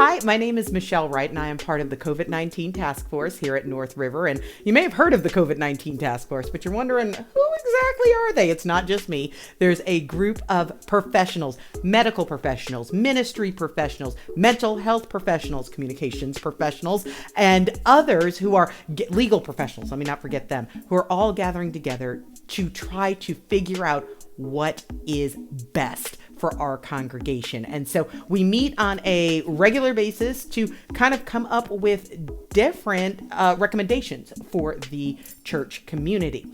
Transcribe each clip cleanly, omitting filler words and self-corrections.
Hi, my name is Michelle Wright, and I am part of the COVID-19 Task Force here at North River. And you may have heard of the COVID-19 Task Force, but you're wondering, who exactly are they? It's not just me. There's a group of professionals, medical professionals, ministry professionals, mental health professionals, communications professionals, and others who are legal professionals. Let me not forget them, who are all gathering together to try to figure out what is best for our congregation. And so we meet on a regular basis to kind of come up with different recommendations for the church community.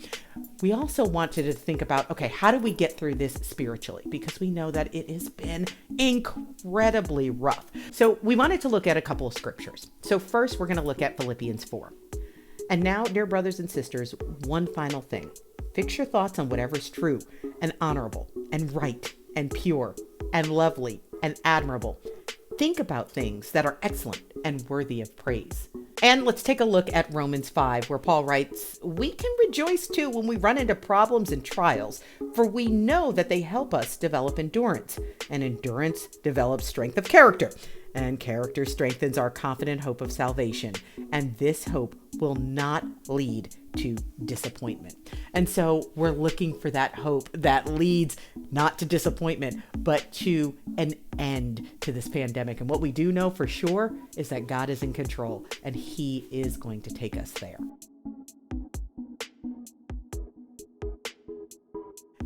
We also wanted to think about, okay, how do we get through this spiritually? Because we know that it has been incredibly rough. So we wanted to look at a couple of scriptures. So first, we're going to look at Philippians 4. And now, dear brothers and sisters, one final thing. Fix your thoughts on whatever's true and honorable and right and pure and lovely and admirable. Think about things that are excellent and worthy of praise. And let's take a look at Romans 5, where Paul writes, "We can rejoice too when we run into problems and trials, for we know that they help us develop endurance, and endurance develops strength of character, and character strengthens our confident hope of salvation, and this hope will not lead to disappointment." And so we're looking for that hope that leads not to disappointment, but to an end to this pandemic. And what we do know for sure is that God is in control, and He is going to take us there.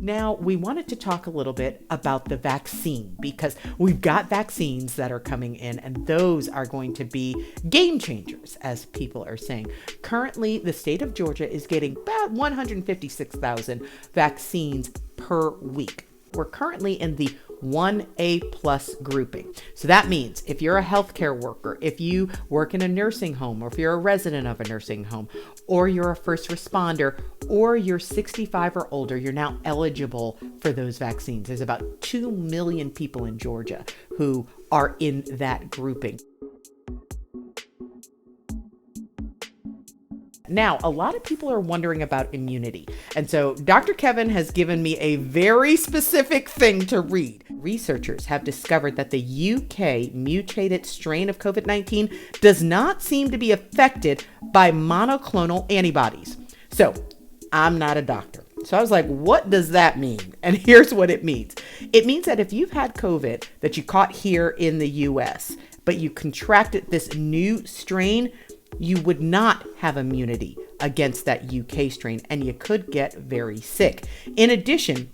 Now, we wanted to talk a little bit about the vaccine, because we've got vaccines that are coming in, and those are going to be game changers, as people are saying. Currently, the state of Georgia is getting about 156,000 vaccines per week. We're currently in the 1A plus grouping. So that means if you're a healthcare worker, if you work in a nursing home, or if you're a resident of a nursing home, or you're a first responder, or you're 65 or older, you're now eligible for those vaccines. There's about 2 million people in Georgia who are in that grouping. Now, a lot of people are wondering about immunity. And so Dr. Kevin has given me a very specific thing to read. Researchers have discovered that the UK mutated strain of COVID-19 does not seem to be affected by monoclonal antibodies. So I'm not a doctor. So I was like, what does that mean? And here's what it means. It means that if you've had COVID that you caught here in the US, but you contracted this new strain, you would not have immunity against that UK strain, and you could get very sick. In addition,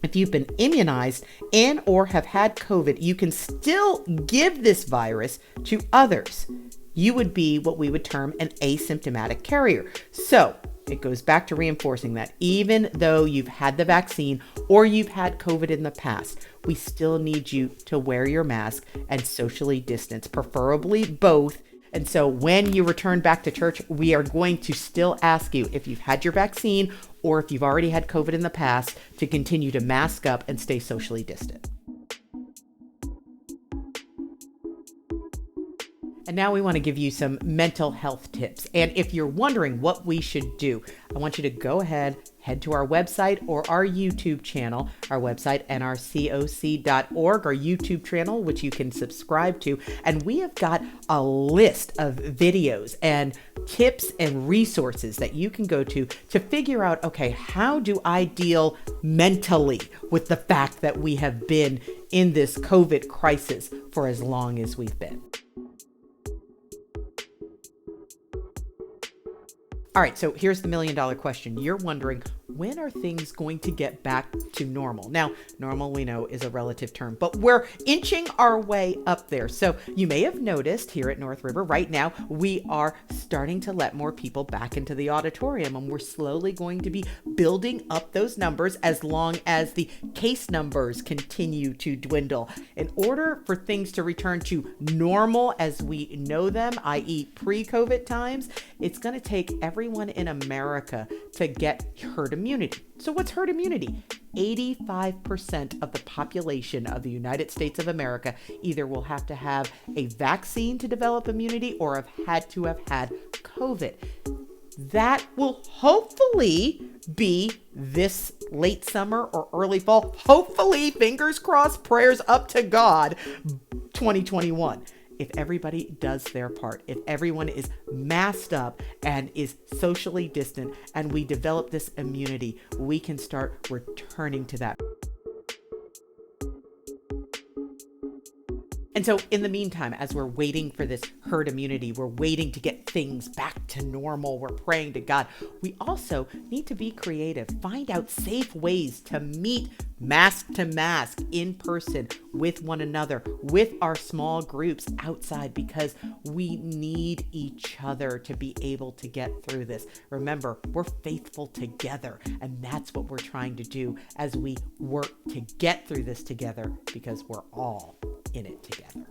if you've been immunized and or have had COVID, you can still give this virus to others. You would be what we would term an asymptomatic carrier. So it goes back to reinforcing that even though you've had the vaccine or you've had COVID in the past, we still need you to wear your mask and socially distance, preferably both. And so when you return back to church, we are going to still ask you, if you've had your vaccine or if you've already had COVID in the past, to continue to mask up and stay socially distant. And now we want to give you some mental health tips. And if you're wondering what we should do, I want you to go ahead, head to our website or our YouTube channel, our website, nrcoc.org, our YouTube channel, which you can subscribe to. And we have got a list of videos and tips and resources that you can go to figure out, okay, how do I deal mentally with the fact that we have been in this COVID crisis for as long as we've been? All right, so here's the million-dollar question. You're wondering, when are things going to get back to normal? Now, normal, we know, is a relative term, but we're inching our way up there. So you may have noticed here at North River right now, we are starting to let more people back into the auditorium, and we're slowly going to be building up those numbers as long as the case numbers continue to dwindle. In order for things to return to normal as we know them, i.e. pre-COVID times, it's going to take everyone in America to get herd immunity. So what's herd immunity? 85% of the population of the United States of America either will have to have a vaccine to develop immunity or have had COVID. That will hopefully be this late summer or early fall. Hopefully, fingers crossed, prayers up to God, 2021. if everybody does their part, if everyone is masked up and is socially distant and we develop this immunity, we can start returning to that. And so in the meantime, as we're waiting for this herd immunity, we're waiting to get things back to normal, we're praying to God, we also need to be creative, find out safe ways to meet mask to mask in person with one another, with our small groups outside, because we need each other to be able to get through this. Remember, we're faithful together, and that's what we're trying to do as we work to get through this together, because we're all in it together.